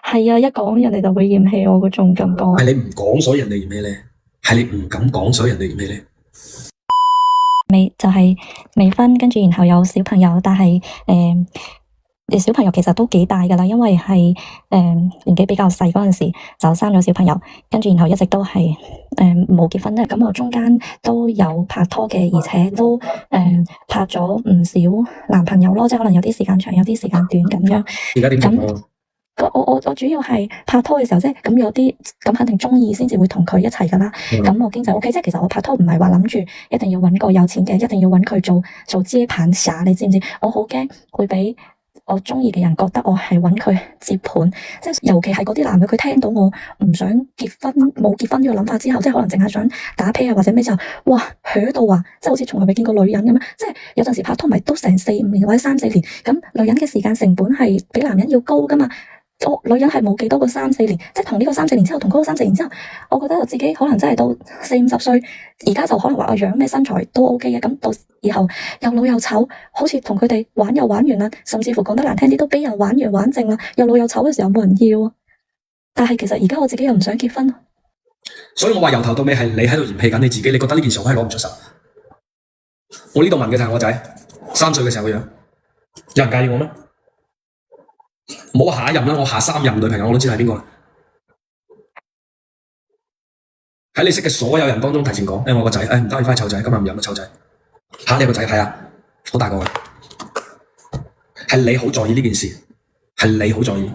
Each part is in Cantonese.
係啊，一講人哋就會嫌棄我嗰種感覺。係你唔講，所以人哋嫌棄你；係你唔敢講，所以人哋嫌棄你。就係未婚，跟住然後有小朋友，但係小朋友其實都幾大噶啦，因為係年紀比較細嗰陣時就生咗小朋友，跟住然後一直都係冇結婚咧。咁我中間都有拍拖嘅，而且都拍咗唔少男朋友咯，即係可能有啲時間長，有啲時間短咁樣。而家點講？我主要係拍拖嘅時候，即係咁有啲咁肯定中意先至會同佢一齊噶啦。咁我經濟 OK，即係其實我拍拖唔係話諗住一定要搵個有錢嘅，一定要搵佢做接盤俠，你知唔知？我好驚會俾我中意嘅人覺得我係搵佢接盤，即係尤其係嗰啲男嘅，佢聽到我唔想結婚、冇結婚呢個諗法之後，即係可能淨係想打啤啊或者咩之後，哇，響到話，即係好似從來未見過女人咁樣。即係有陣時拍拖咪都成4-5年或者3-4年，咁女人嘅時間成本係比男人要高噶嘛。女人係冇幾多個3-4年，即係同呢個3-4年之後，同嗰個3-4年之後，我覺得我自己可能真係到40-50歲，而家就可能話我樣咩身材都 OK 嘅，咁到以後又老又醜，好似同佢哋玩又玩完啦，甚至乎講得難聽啲都俾人玩完玩剩啦，又老又醜嘅時候冇人要。但係其實而家我自己又唔想結婚，所以我話由頭到尾係你喺度嫌棄緊你自己，你覺得呢件事我係攞唔出手。我呢度問嘅就係我仔3歲嘅時候嘅樣，有人介意我咩？冇下一任啦，我下3任女朋友我都知係邊個。喺你識嘅所有人當中提前講，我個仔，唔得，要翻去湊仔，今日唔飲啦，湊仔。你有個仔係啊，好大個嘅，係你好在意呢件事，係你好在意。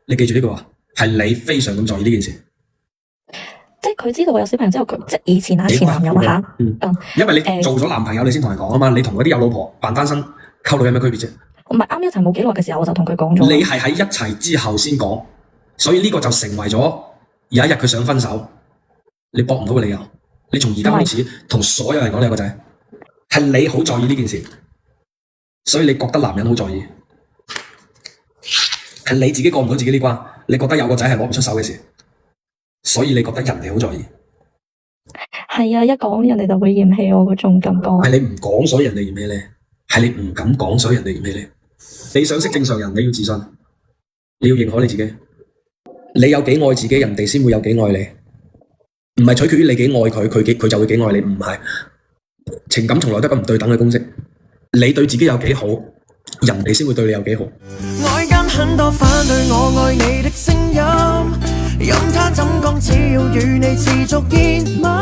你記住呢句話，係你非常咁在意呢件事。即係佢知道我有小朋友之後，佢即係以前前男友啦吓。因為你做咗男朋友，你先同佢講啊嘛。你同嗰啲有老婆扮單身溝女有咩區別啫？唔係啱一齊冇幾耐嘅時候，我就同佢講咗。你係喺一齊之後先講，所以呢個就成為咗有一日佢想分手，你駁唔到嘅理由。你從而家開始同所有人講你有個仔，係你好在意呢件事，所以你覺得男人好在意，係你自己過唔到自己呢關，你覺得有個仔係攞唔出手嘅事，所以你覺得人哋好在意。係啊，一講人哋就會嫌棄我嗰種感覺。係你唔講，所以人哋嫌棄你；係你唔敢講，所以人哋嫌棄你。你想識正常人，你要自信，你要認可你自己。你有幾愛自己，人哋先會有幾愛你，唔係取決於你幾愛佢，佢就會幾愛你。唔係，情感從來都係咁唔對等嘅公式。你對自己有幾好，人哋先會對你有幾好。外間很多反對我愛你的聲音，任他怎講，只要與你持續熱吻。